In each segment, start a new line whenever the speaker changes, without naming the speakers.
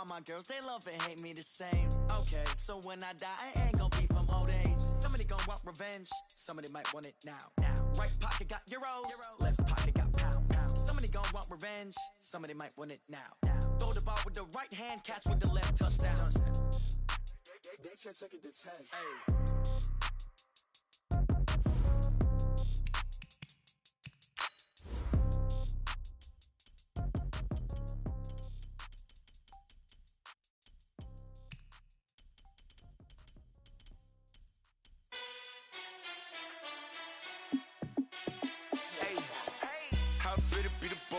All my girls, they love and hate me the same. Okay, so when I die, I ain't gonna be from old age. Somebody gonna want revenge, somebody might want it now. Right pocket got euros, left pocket got pounds. Somebody gonna want revenge, somebody might want it now. Throw the ball with the right hand, catch with the left, touchdown. They can't take it to 10. Hey.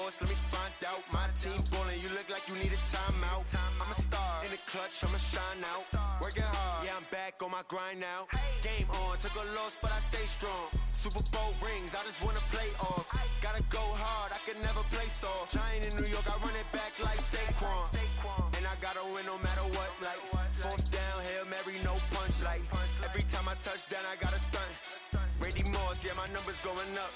Let me find out. My team ballin', you look like you need a timeout. I'm a star in the clutch, I'ma shine out. Working hard, yeah, I'm back on my grind now. Game on, took a loss, but I stay strong. Super Bowl rings, I just wanna play off. Gotta go hard, I can never play soft. Giant in New York, I run it back like Saquon. And I gotta win no matter what, like fourth down, Hail Mary, no punch. Like every time I touch down, I gotta stunt. Randy Moss, yeah, my numbers going up.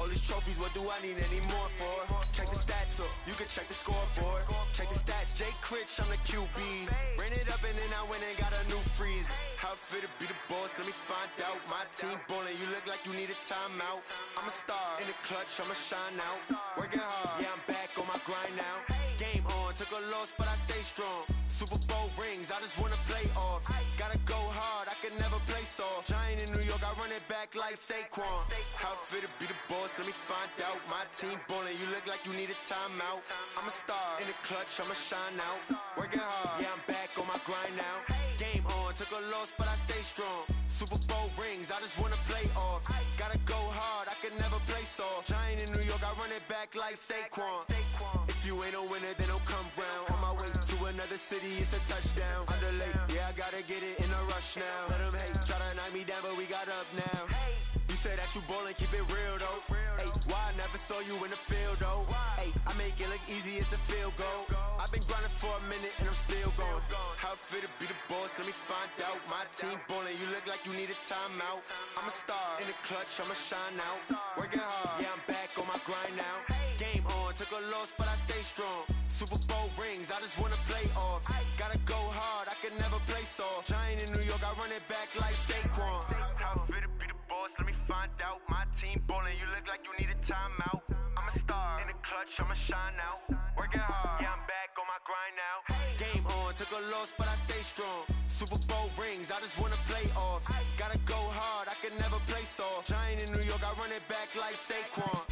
All these trophies, what do I need any more for? Check the stats up, you can check the scoreboard. Check the stats, Jay Critch, I'm the QB. Ran it up and then I went and got a new freeze. How fit to be the boss, let me find out. My team ballin', you look like you need a timeout. I'm a star in the clutch, I'ma shine out. Working hard, yeah, I'm back on my grind now. Game on, took a loss, but I stay strong. Super Bowl rings, I just wanna play off. Gotta go hard, I can never play soft. Giant in New York, I run it back like Saquon. How fit to be the boss, let me find out. My team ballin', you look like you need a timeout. I'm a star in the clutch, I'ma shine out. Working hard, yeah, I'm back on my grind now. Game on, took a loss, but I stay strong. Super Bowl rings, I just wanna play off. Gotta go hard, I can never play soft. Giant in New York, I run it back like Saquon. If you ain't a winner, then don't come round. On my way to another city, it's a touchdown. Underlay, yeah, I gotta get it in a rush now. Let them hate, try to knock me down, but we got up now. You said that you ballin', keep it real though. Hey, why I never saw you in the field though? Hey, I make it look easy, it's a field goal. I've been grinding for a minute and I'm still going. How fit to be the boss, let me find out. My team ballin', you look like you need a timeout. I'm a star in the clutch, I'ma shine out. Working hard, yeah, I'm back on my grind now. Game on, took a loss, but I stay strong. Super Bowl rings, I just wanna play off. Gotta go hard, I can never play soft. Giant in New York, I run it back like Saquon. How fit to be the boss, let me find out. My team ballin', you look like you need a timeout. I'm a star in the clutch, I'ma shine out. Working hard, yeah, I'm back on my grind now. Game on, took a loss, but I stay strong. Super Bowl rings, I just wanna play off. Gotta go hard, I can never play soft. Giant in New York, I run it back like Saquon.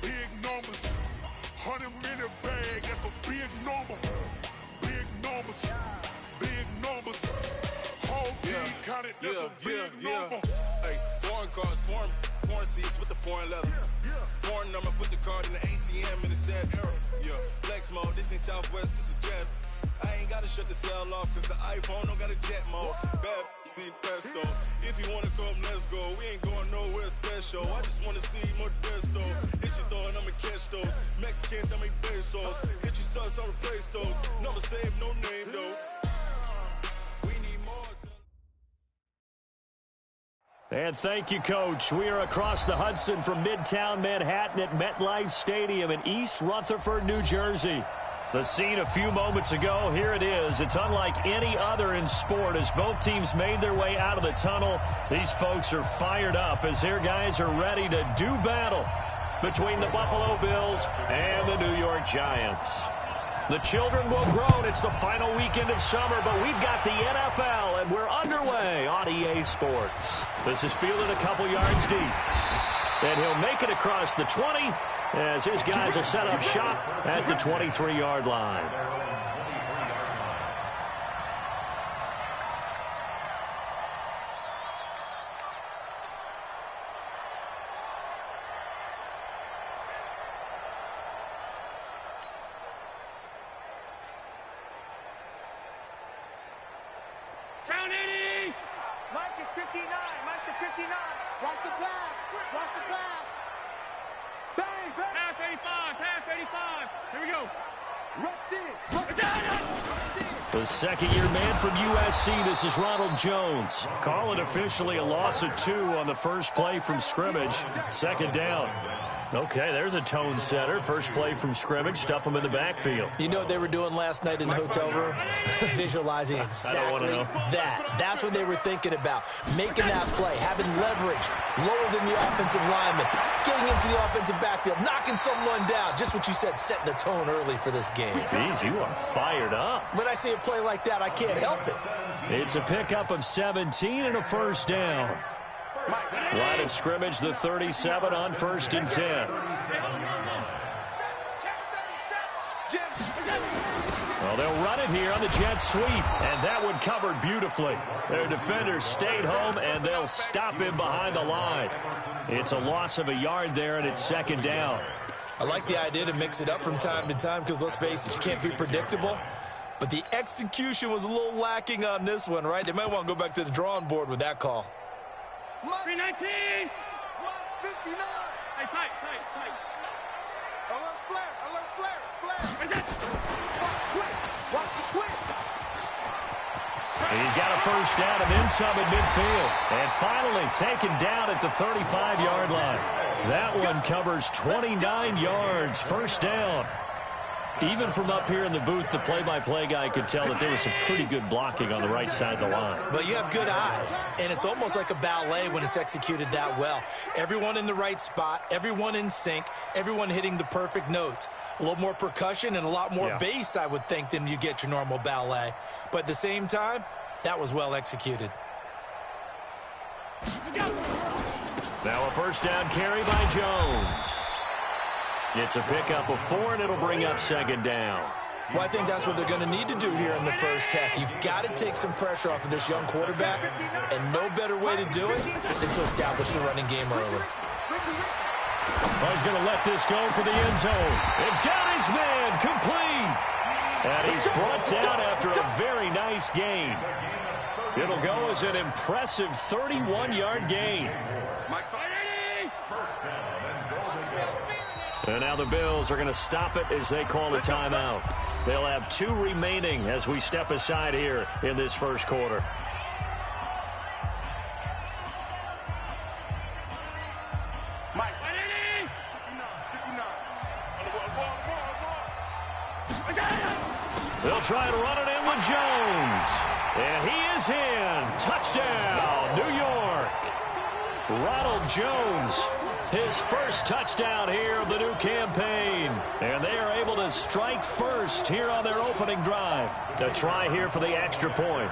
Big numbers, 100-minute bag, that's a big number. Big numbers, whole team counted, that's a big number.
Hey, foreign cars, foreign seats with the foreign leather. Foreign number, put the card in the ATM in the sad era. Yeah, flex mode, this ain't Southwest, this is jet. I ain't gotta shut the cell off, cause the iPhone don't got a jet mode. Bad need pesto. If you wanna come, let's go. We ain't going nowhere special. I just wanna see more desto. Hit your throw and I'ma catch those. Mexican, I make pesos. Hit your sauce, I'll replace those. Number save, no name though. We need more.
And thank you, Coach. We are across the Hudson from Midtown Manhattan at MetLife Stadium in East Rutherford, New Jersey. The scene a few moments ago, here it is. It's unlike any other in sport as both teams made their way out of the tunnel. These folks are fired up as their guys are ready to do battle between the Buffalo Bills and the New York Giants. The children will groan. It's the final weekend of summer, but we've got the NFL, and we're underway on EA Sports. This is fielded a couple yards deep. And he'll make it across the 20 as his guys are set up shop at the 23-yard line.
Down 80.
Mike is 59. Mike the 59. Watch the pass. Watch the pass. Bang, bang.
Half 85. Half 85. Here we go.
Rush in. Rush in.
The second-year man from USC, this is Ronald Jones. Call it officially a loss of 2 on the first play from scrimmage. Second down. Okay, there's a tone setter. First play from scrimmage, stuff them in the backfield.
You know what they were doing last night in the hotel room? Visualizing exactly that. That's what they were thinking about. Making that play, having leverage, lower than the offensive lineman, getting into the offensive backfield, knocking someone down. Just what you said, setting the tone early for this game.
Jeez, you are fired up.
When I see a play like that, I can't help it.
It's a pickup of 17 and a first down. Line of scrimmage, the 37 on 1st and 10. Well, they'll run it here on the jet sweep, and that one covered beautifully. Their defenders stayed home, and they'll stop him behind the line. It's a loss of a yard there, and it's second down.
I like the idea to mix it up from time to time because, let's face it, you can't be predictable. But the execution was a little lacking on this one, right? They might want to go back to the drawing board with that call.
319.
59.
Hey, tight.
Alert flare.
Right there.
Watch the twist.
He's got a first down and then some at midfield. And finally taken down at the 35-yard line. That one covers 29 yards. First down. Even from up here in the booth, the play-by-play guy could tell that there was some pretty good blocking on the right side of the line.
Well, you have good eyes, and it's almost like a ballet when it's executed that well. Everyone in the right spot, everyone in sync, everyone hitting the perfect notes. A little more percussion and a lot more bass, I would think, than you get your normal ballet. But at the same time, that was well executed.
Now a first down carry by Jones. It's a pickup of 4, and it'll bring up second down.
Well, I think that's what they're going to need to do here in the first half. You've got to take some pressure off of this young quarterback, and no better way to do it than to establish the running game early.
Well, he's going to let this go for the end zone. And got his man complete. And he's brought down after a very nice gain. It'll go as an impressive 31-yard gain. And now the Bills are going to stop it as they call a timeout. They'll have 2 remaining as we step aside here in this first quarter.
Mike.
They'll try to run it in with Jones. And he is in. Touchdown, New York. Ronald Jones, his first touchdown here of the new campaign. And they are able to strike first here on their opening drive. To try here for the extra point.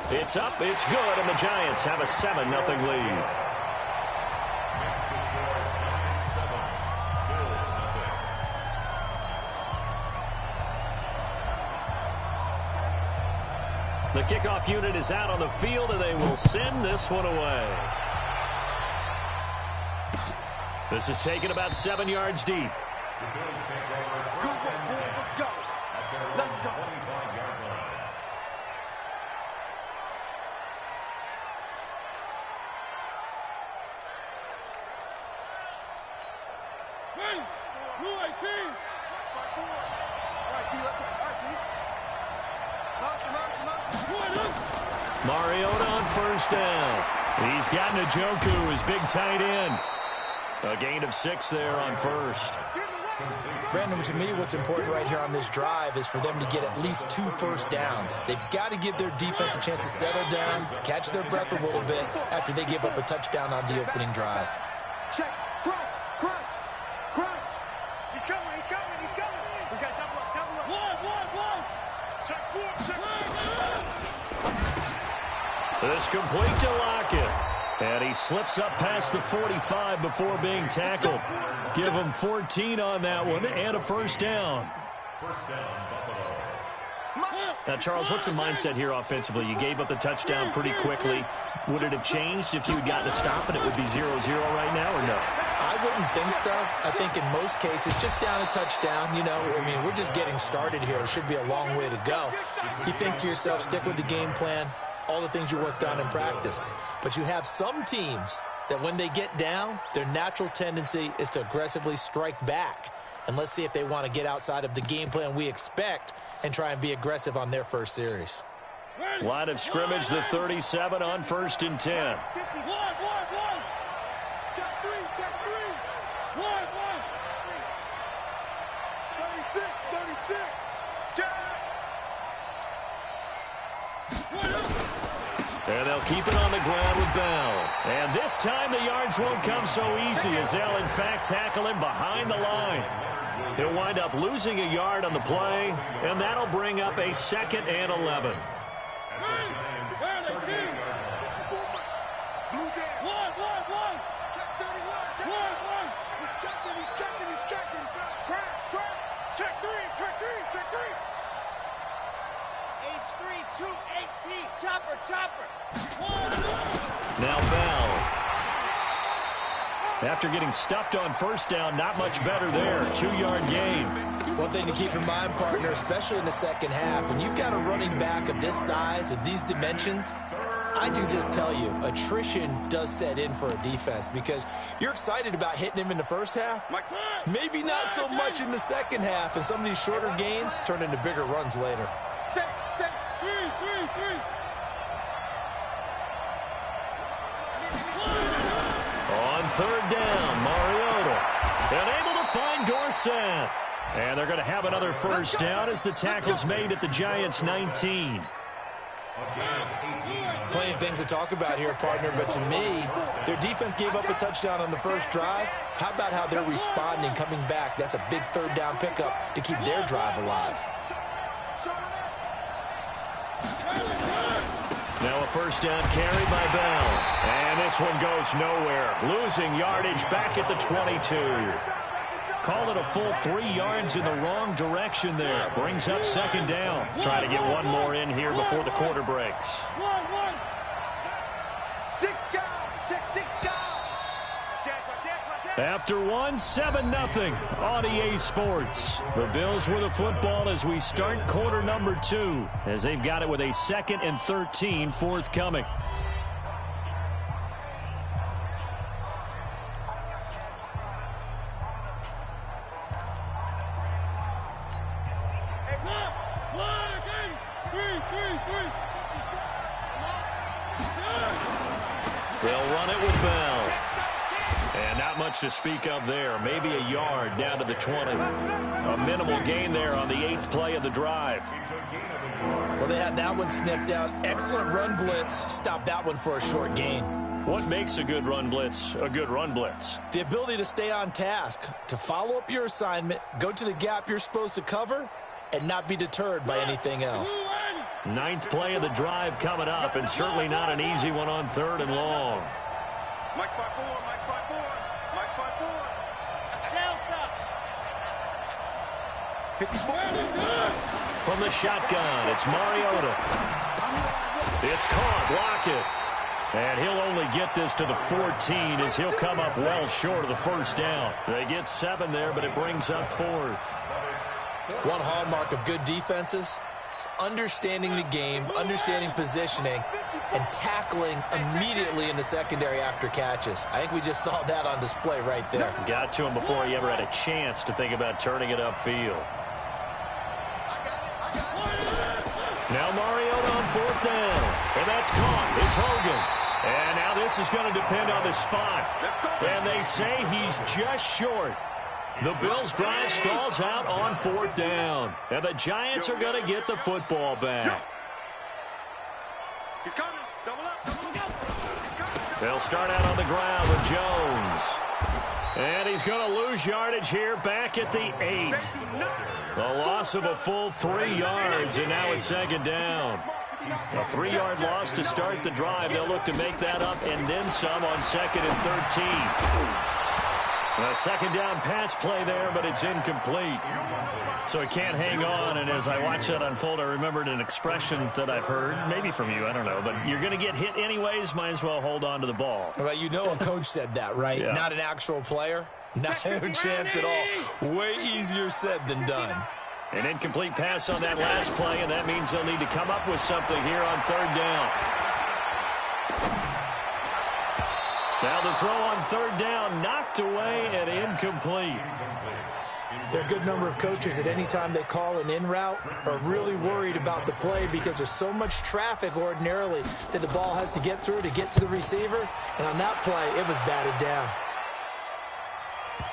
It's up, it's good, and the Giants have a 7-0 lead. The kickoff unit is out on the field, and they will send this one away. This is taken about 7 yards deep.
Let's go. Let's go.
Mariota on first down. He's got Njoku, his big tight end. A gain of 6 there on first.
Brandon, to me, what's important right here on this drive is for them to get at least 2 first downs. They've got to give their defense a chance to settle down, catch their breath a little bit after they give up a touchdown on the opening drive.
Check. Crunch. He's coming. We got double up.
One.
Check 4.
This complete to Lockett. And he slips up past the 45 before being tackled. Give him 14 on that one and a first down. Now, Charles, what's the mindset here offensively? You gave up the touchdown pretty quickly. Would it have changed if you had gotten a stop and it would be 0-0 right now or no?
I I wouldn't think so. I think in most cases, just down a touchdown, you know, I mean, we're just getting started here. It should be a long way to go. You think to yourself, stick with the game plan, all the things you worked on in practice. But you have some teams that when they get down, their natural tendency is to aggressively strike back. And let's see if they want to get outside of the game plan we expect and try and be aggressive on their first series.
Line of scrimmage, the 37 on 1st and 10.
Check three. 36. Check.
And they'll keep it on the ground with Bell. And this time the yards won't come so easy as they'll, in fact, tackle him behind the line. He'll wind up losing a yard on the play, and that'll bring up a 2nd and 11.
Chopper.
Now Bell. After getting stuffed on 1st down, not much better there. 2-yard gain.
One thing to keep in mind, partner, especially in the second half, when you've got a running back of this size, of these dimensions, I can just tell you, attrition does set in for a defense because you're excited about hitting him in the first half. Maybe not so much in the second half, and some of these shorter gains turn into bigger runs later.
On 3rd down, Mariota. And able to find Dorsett. And they're going to have another 1st down as the tackle's made at the Giants' 19.
Plenty of things to talk about here, partner, but to me, their defense gave up a touchdown on the first drive. How about how they're responding, coming back? That's a big 3rd down pickup to keep their drive alive.
Now a 1st down carry by Bell. And this one goes nowhere. Losing yardage back at the 22. Call it a full 3 yards in the wrong direction there. Brings up 2nd down. Trying to get one more in here before the quarter breaks.
6 down. Check 6 down.
After 7-0 on EA Sports. The Bills with the football as we start quarter number 2, as they've got it with a 2nd and 13 forthcoming. They'll run it with Bell. And not much to speak of there. Maybe a yard down to the 20. A minimal gain there on the 8th play of the drive.
Well, they had that one sniffed out. Excellent run blitz. Stopped that one for a short gain.
What makes a good run blitz a good run blitz?
The ability to stay on task, to follow up your assignment, go to the gap you're supposed to cover, and not be deterred by anything else.
9th play of the drive coming up, and certainly not an easy one on 3rd and long.
Mike 5-4. Delta. 54.
From the shotgun, it's Mariota. It's caught, block it. And he'll only get this to the 14 as he'll come up well short of the 1st down. They get 7 there, but it brings up 4th.
One hallmark of good defenses is understanding the game, understanding positioning, and tackling immediately in the secondary after catches. I think we just saw that on display right there.
Got to him before he ever had a chance to think about turning it upfield. Now Mariota on 4th down. And that's caught. It's Hogan. And now this is going to depend on the spot. And they say he's just short. The Bills' drive stalls out on 4th down. And the Giants are going to get the football back.
He's coming. Double up.
They'll start out on the ground with Jones. And he's going to lose yardage here back at the 8. The loss of a full 3 yards, and now it's 2nd down. A 3-yard loss to start the drive. They'll look to make that up and then some on 2nd and 13. A second down pass play there, but it's incomplete. So he can't hang on, and as I watch that unfold, I remembered an expression that I've heard, maybe from you, I don't know, but you're going to get hit anyways, might as well hold on to the ball.
Well, you know a coach said that, right?
Yeah.
Not an actual player. Not a chance at all. Way easier said than done.
An incomplete pass on that last play, and that means they'll need to come up with something here on third down. Now the throw on third down, knocked away and incomplete.
There are a good number of coaches at any time they call an in route are really worried about the play because there's so much traffic ordinarily that the ball has to get through to get to the receiver. And on that play, it was batted down.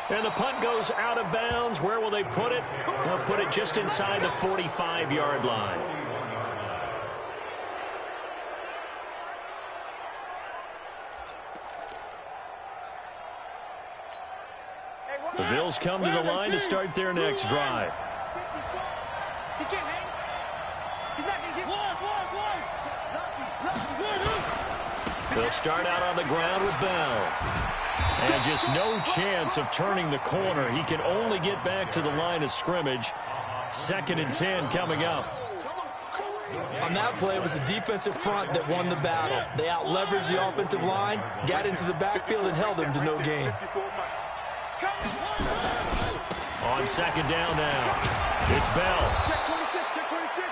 And the punt goes out of bounds. Where will they put it? They'll put it just inside the 45-yard line. The Bills come to the line to start their next drive.
He can't hang. He's not going to get one.
They'll start out on the ground with Bell. And just no chance of turning the corner. He can only get back to the line of scrimmage. 2nd and 10 coming up.
On that play, it was the defensive front that won the battle. They out-leveraged the offensive line, got into the backfield, and held them to no gain.
On 2nd down now, it's Bell.
Check 26, check 26.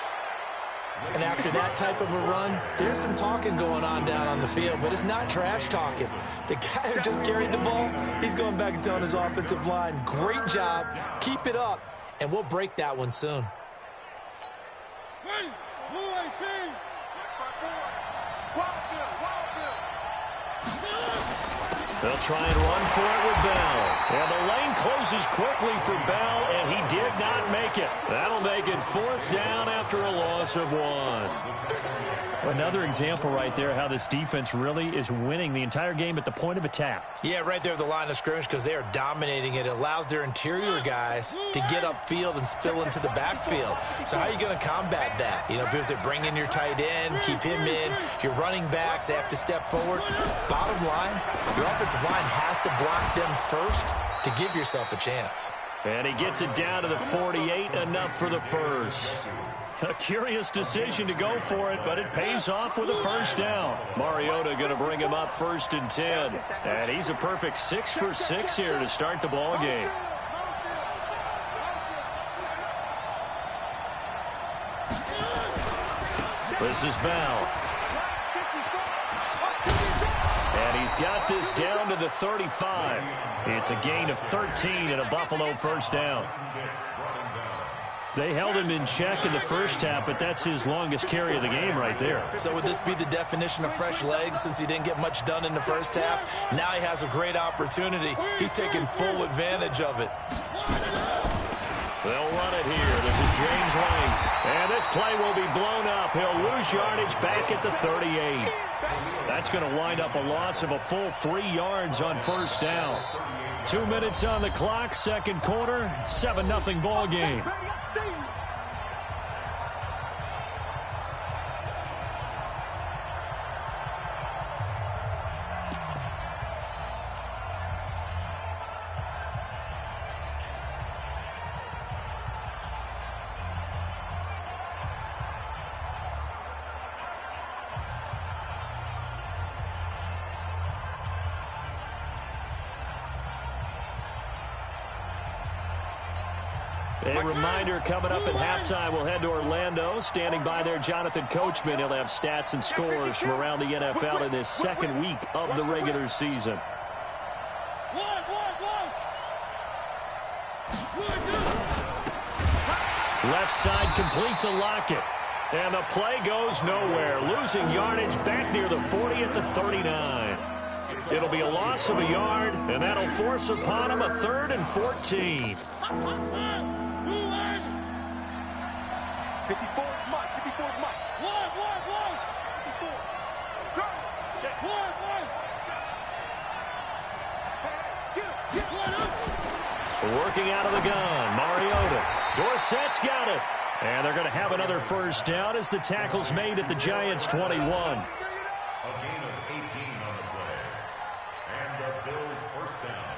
And after that type of a run, there's some talking going on down on the field, but it's not trash talking. The guy who just carried the ball, he's going back and telling his offensive line, great job, keep it up, and we'll break that one soon.
They'll try and run for it with Bell. And the lane closes quickly for Bell, and he did not make it. That'll make it 4th down after a loss of 1. Another example right there how this defense really is winning the entire game at the point of attack.
Yeah, right there at the line of scrimmage because they are dominating it. It allows their interior guys to get upfield and spill into the backfield. So how are you going to combat that? You know, because they bring in your tight end, keep him in. Your running backs, they have to step forward. Bottom line, your offensive line has to block them first to give yourself a chance.
And he gets it down to the 48, enough for the first. A curious decision to go for it, but it pays off with a first down. Mariota going to bring him up 1st and 10. And he's a perfect 6 for 6 here to start the ball game. This is Bell. And he's got this down to the 35. It's a gain of 13 and a Buffalo first down. They held him in check in the first half, but that's his longest carry of the game right there.
So would this be the definition of fresh legs since he didn't get much done in the first half? Now he has a great opportunity. He's taking full advantage of it.
They'll run it here. This is James White. And this play will be blown up. He'll lose yardage back at the 38. That's going to wind up a loss of a full 3 yards on first down. 2 minutes on the clock, second quarter, 7-0 ball game. A reminder coming up at halftime, we'll head to Orlando. Standing by there, Jonathan Coachman. He'll have stats and scores from around the NFL in this second week of the regular season. Left side complete to Lockett. And the play goes nowhere. Losing yardage back near the 40 at the 39. It'll be a loss of a yard, and that'll force upon him a 3rd and 14.
54 Mike, 54 Mike. 54. Go. Check.
Working out of the gun, Mariota. Dorsett's got it. And they're going to have another first down as the tackle's made at the Giants' 21.
A gain of 18 on the play. And the Bills first down.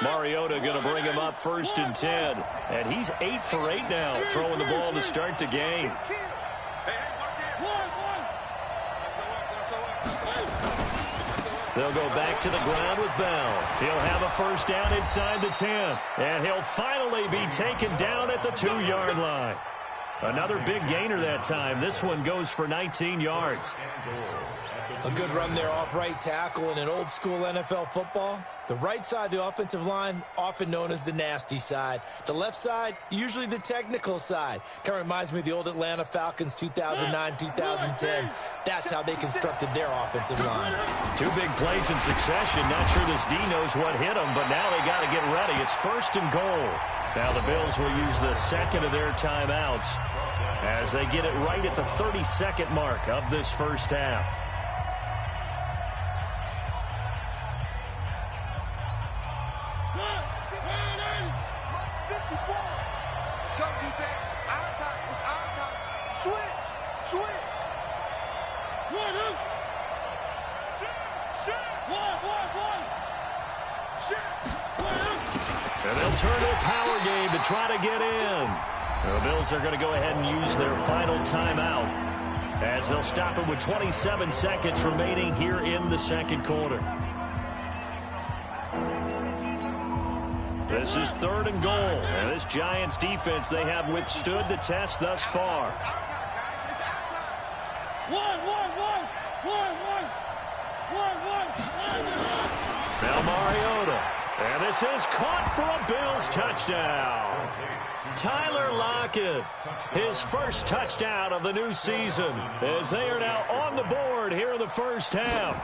Mariota going to bring him up 1st and 10. And he's 8 for 8 now, throwing the ball to start the game. They'll go back to the ground with Bell. He'll have a 1st down inside the 10. And he'll finally be taken down at the 2-yard line. Another big gainer that time. This one goes for 19 yards.
A good run there off right tackle in an old-school NFL football. The right side of the offensive line, often known as the nasty side. The left side, usually the technical side. Kind of reminds me of the old Atlanta Falcons 2009-2010. That's how they constructed their offensive line.
2 big plays in succession. Not sure this D knows what hit them, but now they got to get ready. It's 1st and goal. Now the Bills will use the 2nd of their timeouts as they get it right at the 32nd mark of this 1st half. And they'll turn to a power game to try to get in. The Bills are going to go ahead and use their final timeout as they'll stop it with 27 seconds remaining here in the 2nd quarter. This is 3rd and goal. And this Giants defense, they have withstood the test thus far. Now Mariota. And this is caught for a Bills touchdown. Tyler Lockett, his 1st touchdown of the new season, as they are now on the board here in the 1st half.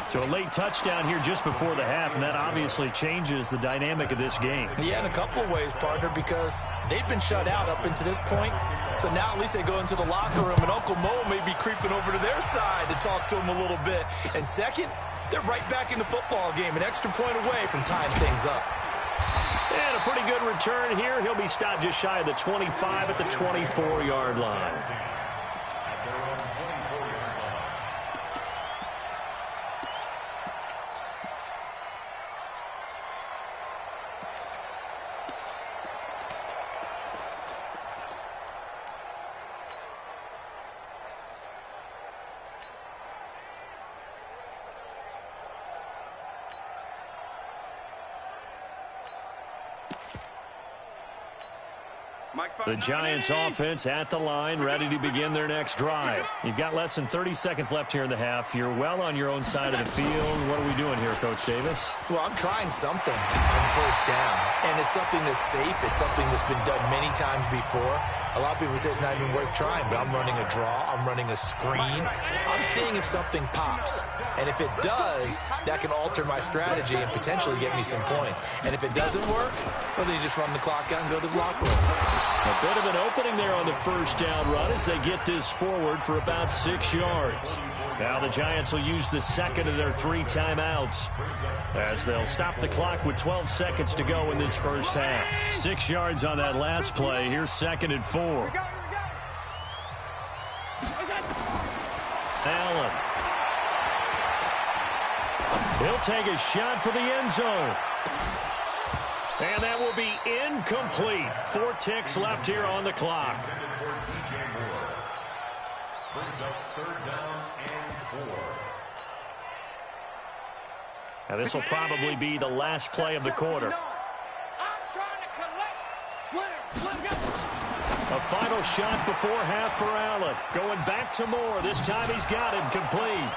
So a late touchdown here just before the half, and that obviously changes the dynamic of this game.
Yeah, in a couple of ways, partner, because they've been shut out up until this point. So now at least they go into the locker room, and Uncle Mo may be creeping over to their side to talk to him a little bit. And second, they're right back in the football game, an extra point away from tying things up.
And a pretty good return here. He'll be stopped just shy of the 25 at the 24-yard line. The Giants offense at the line, ready to begin their next drive. You've got less than 30 seconds left here in the half. You're well on your own side of the field. What are we doing here, Coach Davis?
Well, I'm trying something on 1st down, and it's something that's safe. It's something that's been done many times before. A lot of people say it's not even worth trying, but I'm running a draw. I'm running a screen. I'm seeing if something pops. And if it does, that can alter my strategy and potentially get me some points. And if it doesn't work, well, then you just run the clock out and go to the locker room.
A bit of an opening there on the 1st down run as they get this forward for about 6 yards. Now the Giants will use the 2nd of their 3 timeouts as they'll stop the clock with 12 seconds to go in this 1st half. 6 yards on that last play. Here's 2nd and 4. Allen. He'll take a shot for the end zone. And that will be incomplete. 4 ticks left here on the clock. Now this will probably be the last play of the quarter. A final shot before half for Allen. Going back to Moore. This time he's got him complete.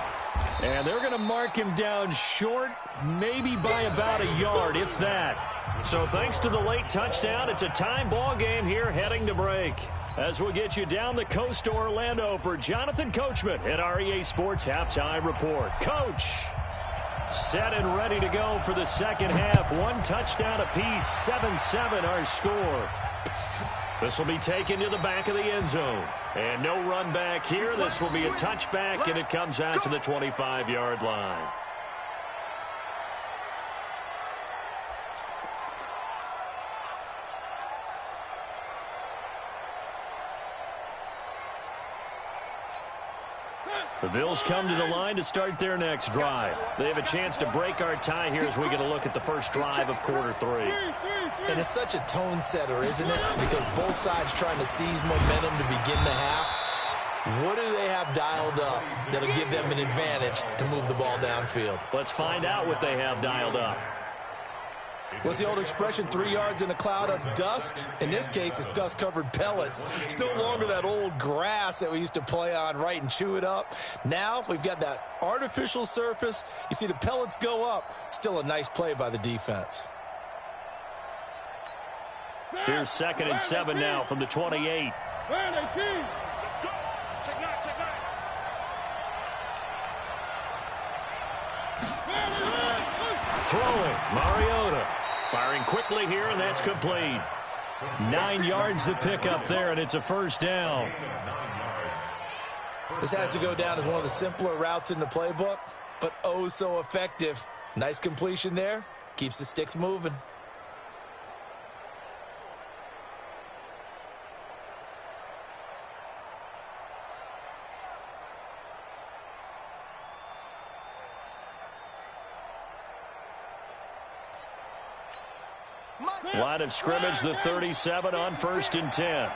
And they're going to mark him down short, maybe by about a yard, if that. So thanks to the late touchdown, it's a time ball game here heading to break. As we'll get you down the coast to Orlando for Jonathan Coachman at our EA Sports Halftime Report. Coach, set and ready to go for the 2nd half. 1 touchdown apiece, 7-7 our score. This will be taken to the back of the end zone. And no run back here. This will be a touchback, and it comes out to the 25-yard line. The Bills come to the line to start their next drive. They have a chance to break our tie here as we get a look at the first drive of quarter 3.
And it's such a tone setter, isn't it? Because both sides trying to seize momentum to begin the half. What do they have dialed up that'll give them an advantage to move the ball downfield?
Let's find out what they have dialed up.
What's the old expression, 3 yards in a cloud of dust? In this case, it's dust-covered pellets. It's no longer that old grass that we used to play on, right, and chew it up. Now we've got that artificial surface. You see the pellets go up. Still a nice play by the defense.
Here's 2nd and 7 now from the 28. Throwing, Mariota. Firing quickly here, and that's complete. 9 yards to pick up there, and it's a first down.
This has to go down as one of the simpler routes in the playbook, but oh so effective. Nice completion there. Keeps the sticks moving.
Line of scrimmage, the 37 on 1st and 10.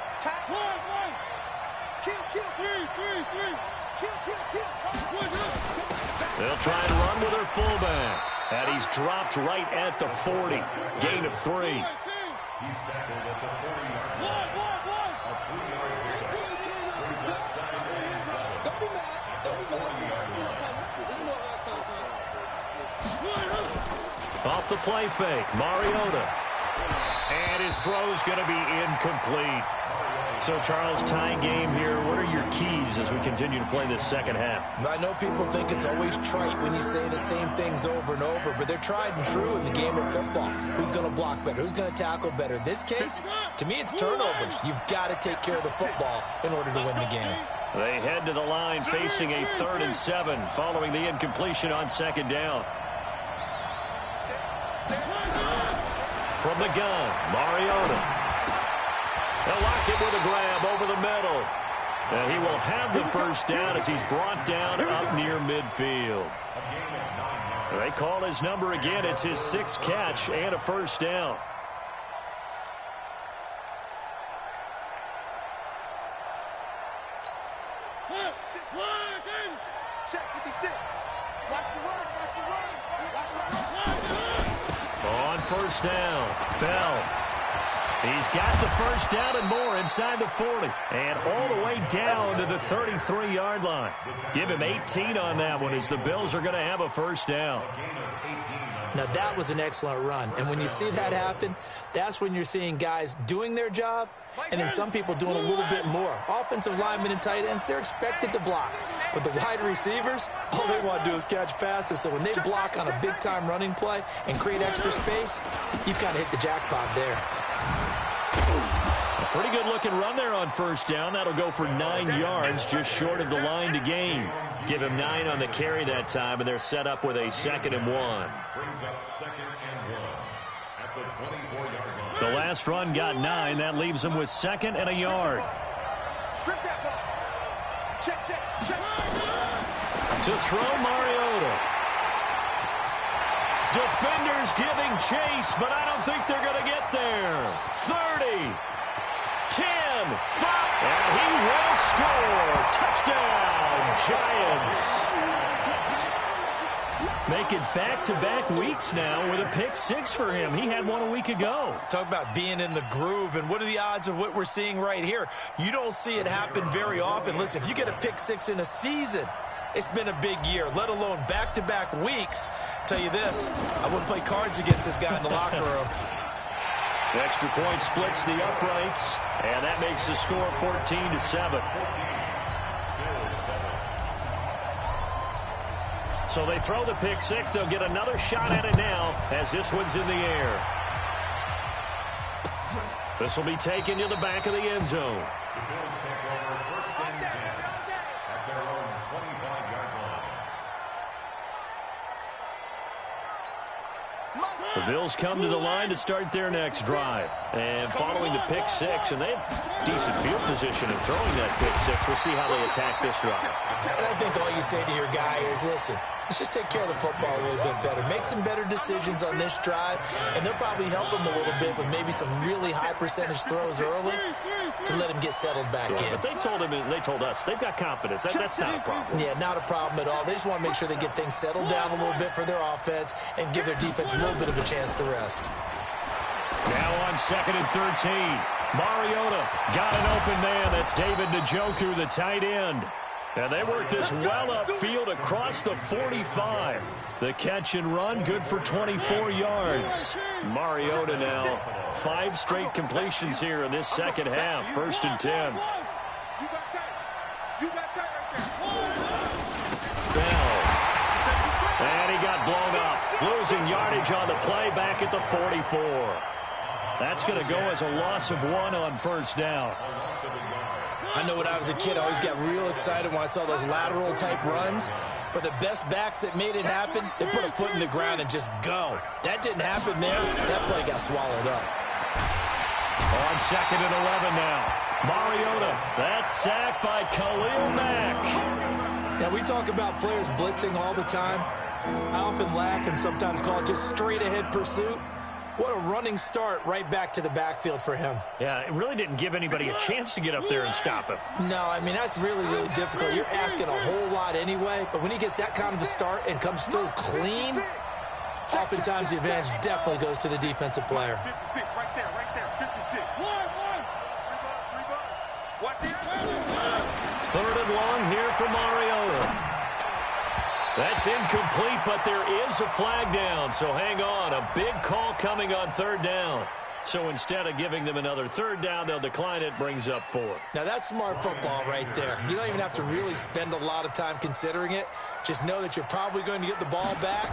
They'll try and run with their fullback. And he's dropped right at the 40. Gain of 3. Off the play fake, Mariota. And his throw's going to be incomplete. So, Charles, tying game here. What are your keys as we continue to play this second half?
I know people think it's always trite when you say the same things over and over, but they're tried and true in the game of football. Who's going to block better? Who's going to tackle better? In this case, to me, it's turnovers. You've got to take care of the football in order to win the game.
They head to the line facing a 3rd and 7 following the incompletion on 2nd down. From the gun, Mariota. They'll lock it with a grab over the middle. And he will have the first down as he's brought down up near midfield. They call his number again. It's his 6th catch and a first down. On 1st down, Bell. He's got the first down and more inside the 40. And all the way down to the 33-yard line. Give him 18 on that one as the Bills are going to have a first down.
Now, that was an excellent run. And when you see that happen, that's when you're seeing guys doing their job and then some people doing a little bit more. Offensive linemen and tight ends, they're expected to block. But the wide receivers, all they want to do is catch passes. So when they block on a big-time running play and create extra space, you've kind of hit the jackpot there.
A pretty good-looking run there on first down. That'll go for 9 yards, just short of the line to gain. Give him 9 on the carry that time, and they're set up with a 2nd and 1.
Brings up 2nd and 1 at the 24-yard line.
The last run got 9. That leaves him with 2nd and a yard.
Strip that ball. Check, check, check.
To throw, Mariota. Defenders giving chase, but I don't think they're going to get there. 30, 10, 5, and he will score. Touchdown, Giants. Make it back-to-back weeks now with a pick 6 for him. He had one a week ago.
Talk about being in the groove, and what are the odds of what we're seeing right here? You don't see it happen very often. Listen, if you get a pick 6 in a season, it's been a big year, let alone back-to-back weeks. Tell you this, I wouldn't play cards against this guy in the locker room.
The extra point splits the uprights, and that makes the score 14-7. So they throw the pick 6. They'll get another shot at it now as this one's in the air. This will be taken to the back of the end zone.
The Bills take over 1st and 10 at their own 25-yard
The Bills come to the line to start their next drive. And following the pick six, and they have decent field position in throwing that pick six. We'll see how they attack this drive.
And I think all you say to your guy is, listen, let's just take care of the football a little bit better. Make some better decisions on this drive, and they'll probably help him a little bit with maybe some really high percentage throws early to let him get settled back in.
But they told him, and they told us, they've got confidence. That's not a problem.
Yeah, not a problem at all. They just want to make sure they get things settled down a little bit for their offense and give their defense a little bit of a chance to rest.
Now on 2nd and 13. Mariota got an open man. That's David Njoku, the tight end. And they work this well upfield across the 45. The catch and run, good for 24 yards. Mariota now, 5 straight completions here in this second half. 1st and 10. Bell. And he got blown up. Losing yardage on the play back at the 44. That's going to go as a loss of 1 on 1st down.
I know when I was a kid, I always got real excited when I saw those lateral-type runs. But the best backs that made it happen, they put a foot in the ground and just go. That didn't happen there. That play got swallowed up.
On 2nd and 11 now. Mariota, that's sacked by Khalil Mack.
Now, we talk about players blitzing all the time. I often laugh and sometimes call it just straight-ahead pursuit. What a running start right back to the backfield for him.
Yeah, it really didn't give anybody a chance to get up there and stop him.
No, I mean, that's really, really difficult. You're asking a whole lot anyway, but when he gets that kind of a start and comes through clean, oftentimes the advantage definitely goes to the defensive player.
56, right there, 56. Watch this.
3rd and long here for Mariota. That's incomplete, but there is a flag down, so hang on. A big call coming on 3rd down. So instead of giving them another 3rd down, they'll decline it, brings up 4.
Now, that's smart football right there. You don't even have to really spend a lot of time considering it. Just know that you're probably going to get the ball back.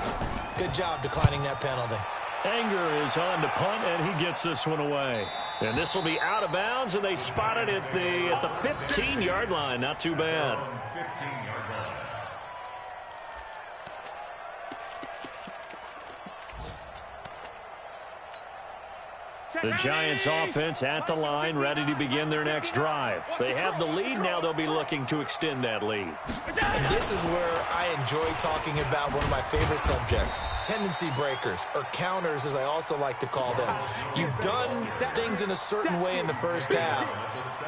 Good job declining that penalty.
Anger is on to punt, and he gets this one away. And this will be out of bounds, and they spot it at the 15-yard line. Not too bad.
15-yard line.
The Giants offense at the line, ready to begin their next drive. They have the lead now. They'll be looking to extend that lead.
And this is where I enjoy talking about one of my favorite subjects, tendency breakers, or counters as I also like to call them. You've done things in a certain way in the first half,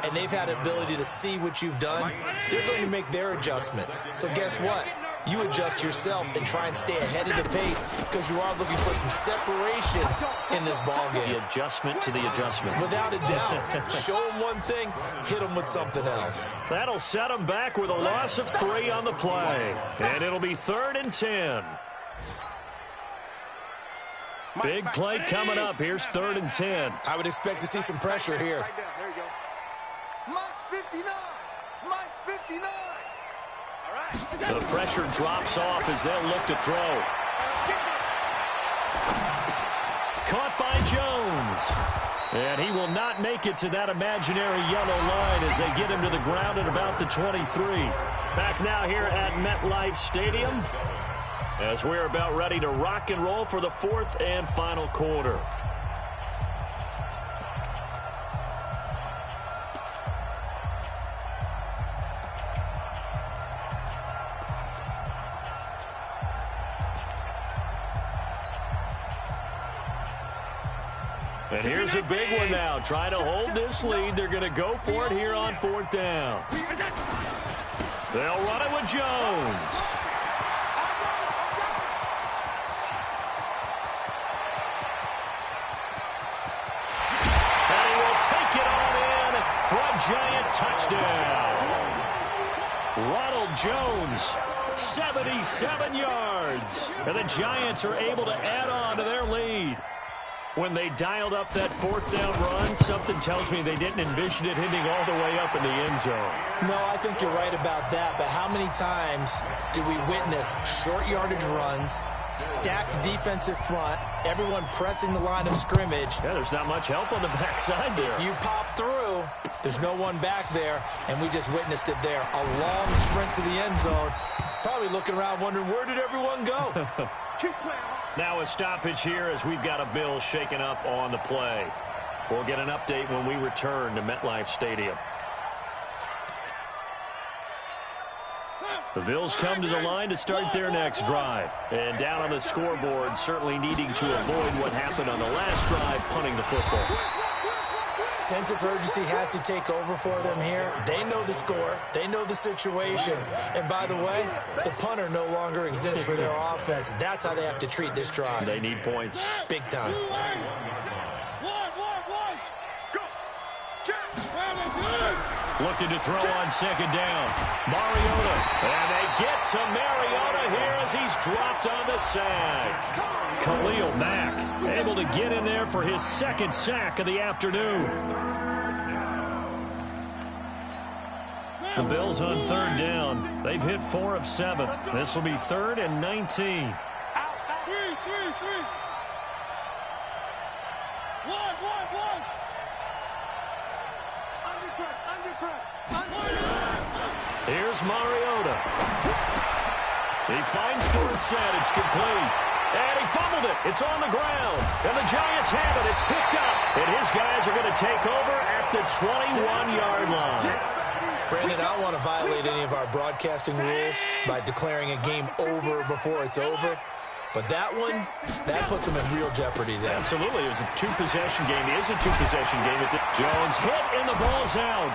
and they've had the ability to see what you've done. They're going to make their adjustments. So guess what? You adjust yourself and try and stay ahead of the pace because you are looking for some separation in this ball game.
The adjustment to the adjustment.
Without a doubt. Show them one thing, hit them with something else.
That'll set them back with a loss of 3 on the play. And it'll be 3rd and 10. Big play coming up. Here's 3rd and 10.
I would expect to see some pressure here.
There you go. Mike's 59. Mike's 59.
The pressure drops off as they'll look to throw. Caught by Jones. And he will not make it to that imaginary yellow line as they get him to the ground at about the 23. Back now here at MetLife Stadium as we're about ready to rock and roll for the 4th and final quarter. And here's a big one now. Trying to hold this lead. They're going to go for it here on 4th down. They'll run it with Jones. And he will take it on in for a giant touchdown. Ronald Jones, 77 yards. And the Giants are able to add on to their lead. When they dialed up that 4th down run, something tells me they didn't envision it hitting all the way up in the end zone.
No, I think you're right about that. But how many times do we witness short yardage runs, stacked defensive front, everyone pressing the line of scrimmage?
Yeah, there's not much help on the backside there.
If you pop through, there's no one back there, and we just witnessed it there. A long sprint to the end zone. Probably looking around wondering, where did everyone go?
Now a stoppage here as we've got a Bill shaken up on the play. We'll get an update when we return to MetLife Stadium. The Bills come to the line to start their next drive. And down on the scoreboard, certainly needing to avoid what happened on the last drive, punting the football.
Sense of urgency has to take over for them here. They know the score. They know the situation. And by the way, the punter no longer exists for their offense. That's how they have to treat this drive.
They need points.
Big time.
Looking to throw on second down. Mariota. And they get to Mariota here as he's dropped on the sack. Khalil Mack able to get in there for his second sack of the afternoon. The Bills on third down. They've hit 4 of 7. This will be 3rd and 19. Here's Mariota. He finds Dorsett. It's complete. And he fumbled it. It's on the ground. And the Giants have it. It's picked up. And his guys are going to take over at the 21-yard line.
Brandon, I don't want to violate any of our broadcasting rules by declaring a game over before it's over. But that one, that puts them in real jeopardy there.
Absolutely. It was a two-possession game. It is a two-possession game. Jones hit, and the ball's out.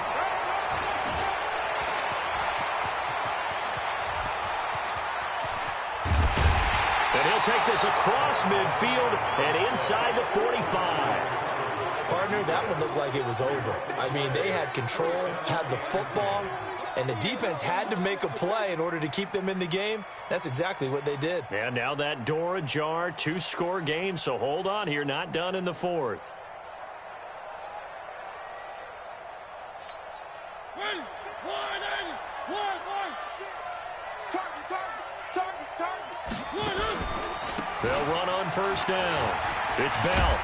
And he'll take this across midfield and inside the 45.
Partner, that one looked like it was over. I mean, they had control, had the football, and the defense had to make a play in order to keep them in the game. That's exactly what they did.
And now that door ajar, 2-score game, so hold on here, not done in the 4th. They'll run on first down. It's Bell.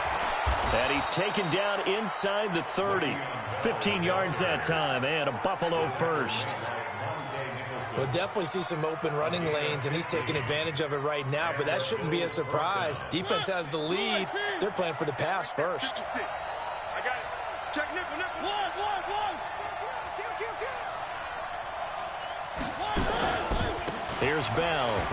And he's taken down inside the 30. 15 yards that time, and a Buffalo first.
We'll definitely see some open running lanes, and he's taking advantage of it right now, but that shouldn't be a surprise. Defense has the lead. They're playing for the pass first.
I got it. Check nickel, nickel. One.
Here's Bell.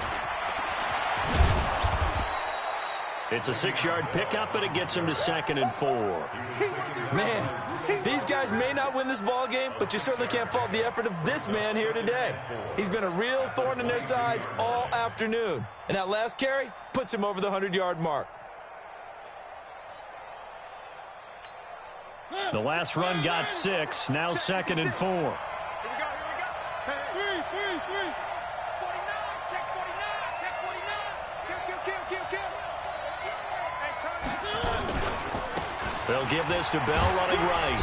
It's a 6-yard pickup, and it gets him to 2nd and 4.
Man, these guys may not win this ball game, but you certainly can't fault the effort of this man here today. He's been a real thorn in their sides all afternoon. And that last carry puts him over the 100-yard mark.
The last run got 6, now 2nd and 4.
Here we go. Hey. 3. 49, check 49, check 49. Kill.
They'll give this to Bell running right.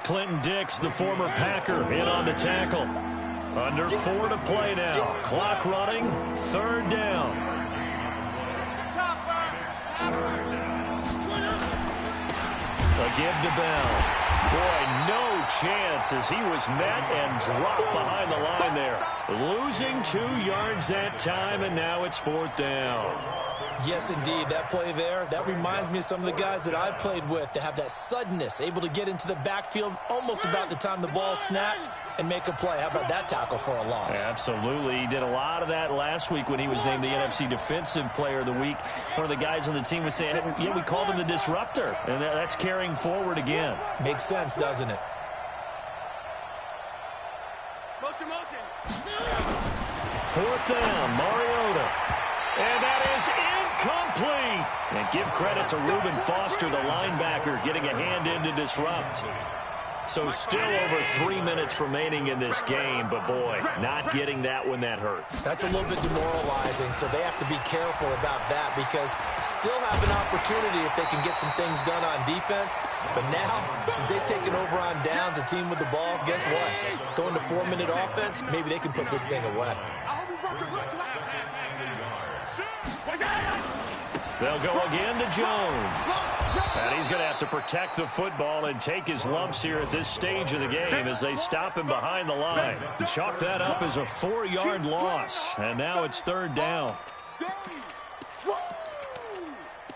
Clinton Dix, the former Packer, in on the tackle. Under 4 to play now. Clock running, 3rd down. A give to Bell. Boy, no chance as he was met and dropped behind the line there. Losing 2 yards that time, and now it's 4th down.
Yes, indeed. That play there, that reminds me of some of the guys that I played with to have that suddenness, able to get into the backfield almost about the time the ball snapped and make a play. How about that tackle for a loss?
Absolutely. He did a lot of that last week when he was named the NFC Defensive Player of the Week. One of the guys on the team was saying, yeah, we called him the disruptor, and that's carrying forward again.
Makes sense, doesn't it?
Motion.
4th down, Mariota. And that is incomplete. And give credit to Reuben Foster, the linebacker, getting a hand in to disrupt. So still over 3 minutes remaining in this game, but boy, not getting that when that hurt.
That's a little bit demoralizing, so they have to be careful about that because still have an opportunity if they can get some things done on defense. But now, since they've taken over on downs, a team with the ball, guess what? Going to 4-minute offense, maybe they can put this thing away.
They'll go again to Jones. And he's going to have to protect the football and take his lumps here at this stage of the game as they stop him behind the line. Chalk that up as a 4-yard loss. And now it's 3rd down.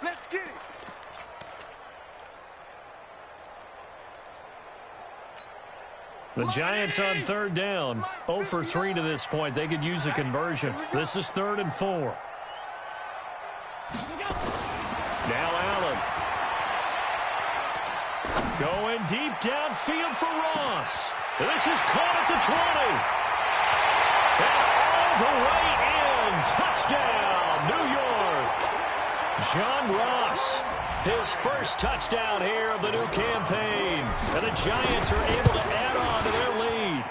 Let's get it.
The Giants on 3rd down. 0 for 3 to this point. They could use a conversion. This is 3rd and 4. Now Allen. Going deep downfield for Ross. This is caught at the 20. And all the way in. Touchdown, New York. John Ross. His first touchdown here of the new campaign. And the Giants are able to add on to their lead.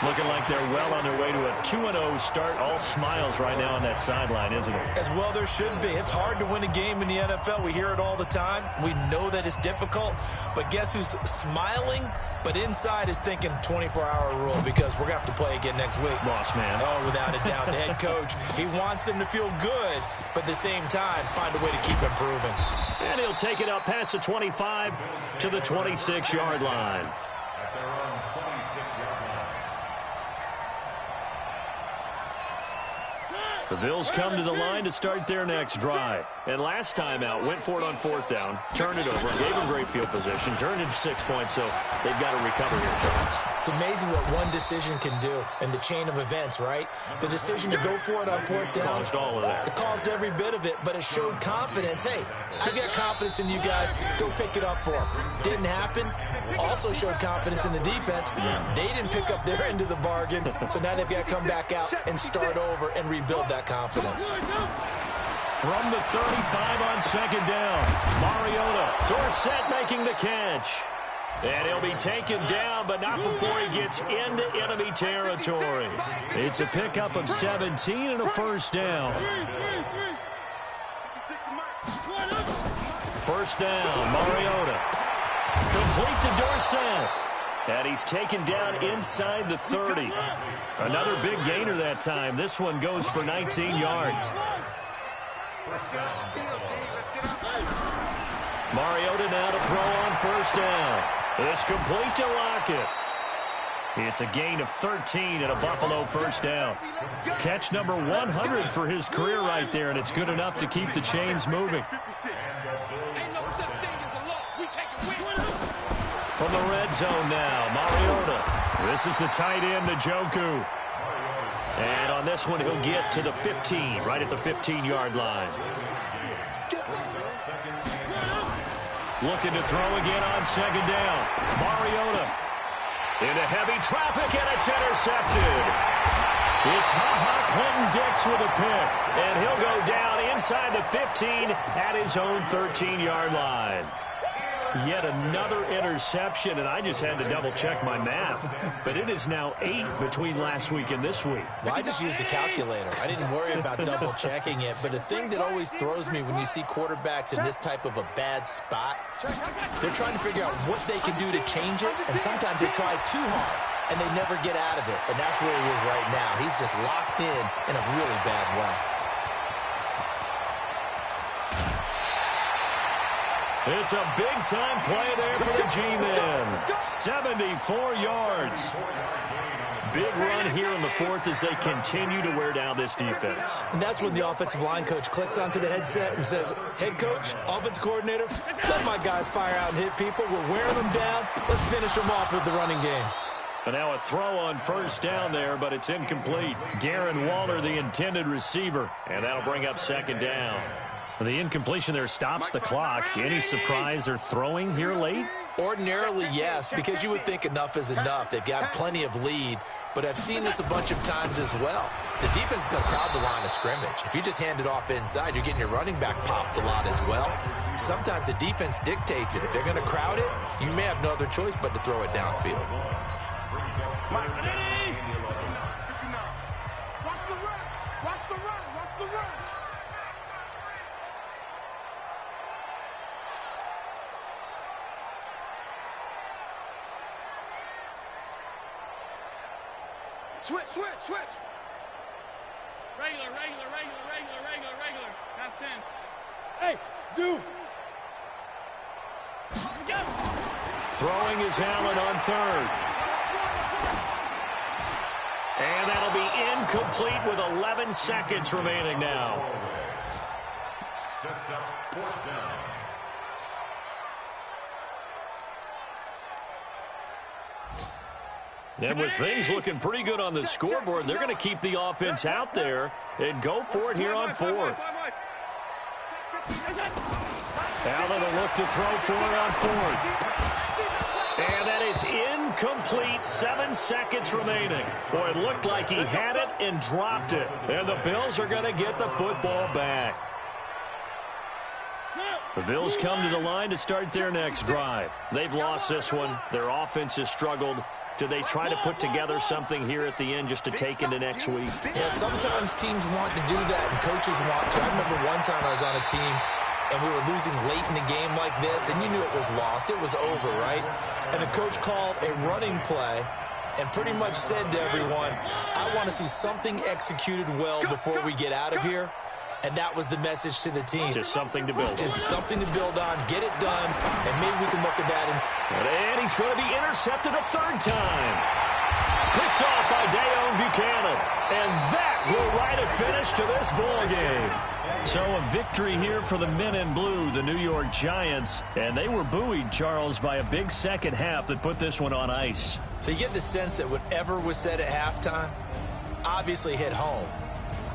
Looking like they're well on their way to a 2-0 start. All smiles right now on that sideline, isn't it?
As well there should be. It's hard to win a game in the NFL. We hear it all the time. We know that it's difficult. But guess who's smiling? But inside is thinking 24-hour rule because we're going to have to play again next week.
Boss man.
Oh, without a doubt. The head coach, he wants them to feel good, but at the same time, find a way to keep improving.
And he'll take it up past the 25 to the 26-yard line.
At their own 26-yard line.
The Bills come to the line to start their next drive. And last time out, went for it on 4th down, turned it over, gave them great field position, turned into 6 points, so they've got to recover here, Charles.
It's amazing what one decision can do in the chain of events, right? The decision to go for it on 4th down.
Caused all of that.
It caused every bit of it, but it showed confidence. Hey, I've got confidence in you guys. Go pick it up for them. Didn't happen. Also showed confidence in the defense. They didn't pick up their end of the bargain, so now they've got to come back out and start over and rebuild that confidence.
From the 35 on 2nd down, Mariota. Dorsett making the catch. And he'll be taken down, but not before he gets into enemy territory. It's a pickup of 17 and a 1st down. 1st down, Mariota. Complete to Dorsett. And he's taken down inside the 30. Another big gainer that time. This one goes for 19 yards. Mariota now to throw on 1st down. It's complete to Lockett. It's a gain of 13 and a Buffalo 1st down. Catch number 100 for his career right there, and it's good enough to keep the chains moving. From the red zone now, Mariota. This is the tight end, Njoku. And on this one, he'll get to the 15, right at the 15-yard line. Looking to throw again on 2nd down. Mariota into heavy traffic, and it's intercepted. It's Clinton Dix with a pick, and he'll go down inside the 15 at his own 13-yard line. Yet another interception, and I just had to double-check my math. But it is now 8 between last week and this week.
Well, I just used a calculator. I didn't worry about double-checking it. But the thing that always throws me when you see quarterbacks in this type of a bad spot, they're trying to figure out what they can do to change it, and sometimes they try too hard, and they never get out of it. And that's where he is right now. He's just locked in a really bad way.
It's a big-time play there for the G-Men. 74 yards. Big run here in the 4th as they continue to wear down this defense.
And that's when the offensive line coach clicks onto the headset and says, head coach, offensive coordinator, let my guys fire out and hit people. We're wearing them down. Let's finish them off with the running game.
And now a throw on 1st down there, but it's incomplete. Darren Waller, the intended receiver, and that'll bring up 2nd down. The incompletion there stops the clock. Any surprise they're throwing here late?
Ordinarily, yes, because you would think enough is enough. They've got plenty of lead, but I've seen this a bunch of times as well. The defense is going to crowd the line of scrimmage. If you just hand it off inside, you're getting your running back popped a lot as well. Sometimes the defense dictates it. If they're going to crowd it, you may have no other choice but to throw it downfield.
Switch.
Regular. Half 10. Hey, Zoo.
Throwing is Allen on third. And that'll be incomplete with 11 seconds remaining now.
Sets up fourth down.
And with things looking pretty good on the scoreboard, they're going to keep the offense out there and go for it here on fourth. Allen will look to throw for it on fourth. And that is incomplete. 7 seconds remaining. Boy, it looked like he had it and dropped it. And the Bills are going to get the football back. The Bills come to the line to start their next drive. They've lost this one. Their offense has struggled. Do they try to put together something here at the end just to take into next week?
Yeah, sometimes teams want to do that and coaches want to. I remember one time I was on a team and we were losing late in the game like this, and you knew it was lost. It was over, right? And the coach called a running play and pretty much said to everyone, I want to see something executed well before we get out of here. And that was the message to the team.
Just something to build on.
Just something to build on. Get it done, and maybe we can look at that.
And he's going to be intercepted a third time. Picked off by Dayon Buchanan. And that will write a finish to this ball game. So a victory here for the men in blue, the New York Giants. And they were buoyed, Charles, by a big second half that put this one on ice.
So you get the sense that whatever was said at halftime obviously hit home.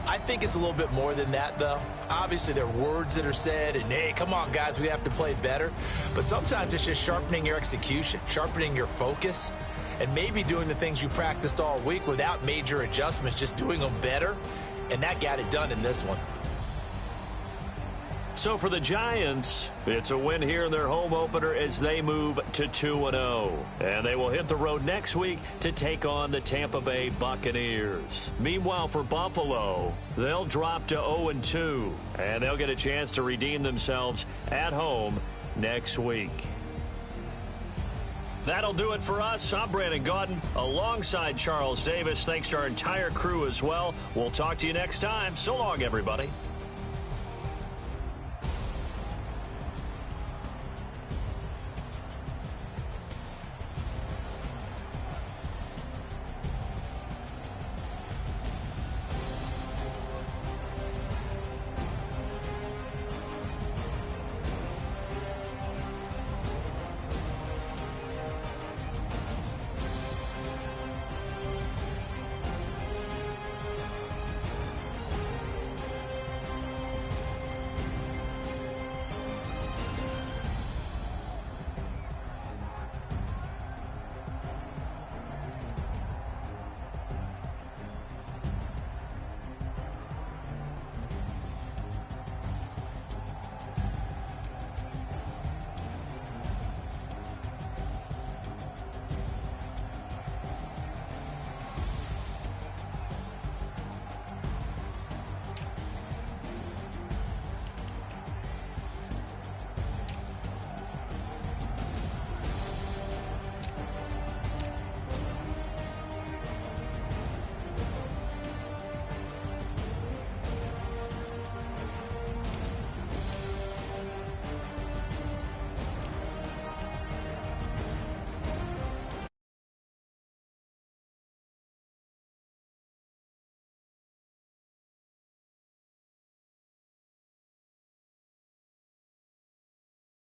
I think it's a little bit more than that, though. Obviously, there are words that are said, and, hey, come on, guys, we have to play better. But sometimes it's just sharpening your execution, sharpening your focus, and maybe doing the things you practiced all week without major adjustments, just doing them better, and that got it done in this one.
So for the Giants, it's a win here in their home opener as they move to 2-0. And they will hit the road next week to take on the Tampa Bay Buccaneers. Meanwhile, for Buffalo, they'll drop to 0-2. And they'll get a chance to redeem themselves at home next week. That'll do it for us. I'm Brandon Gaudin alongside Charles Davis. Thanks to our entire crew as well. We'll talk to you next time. So long, everybody.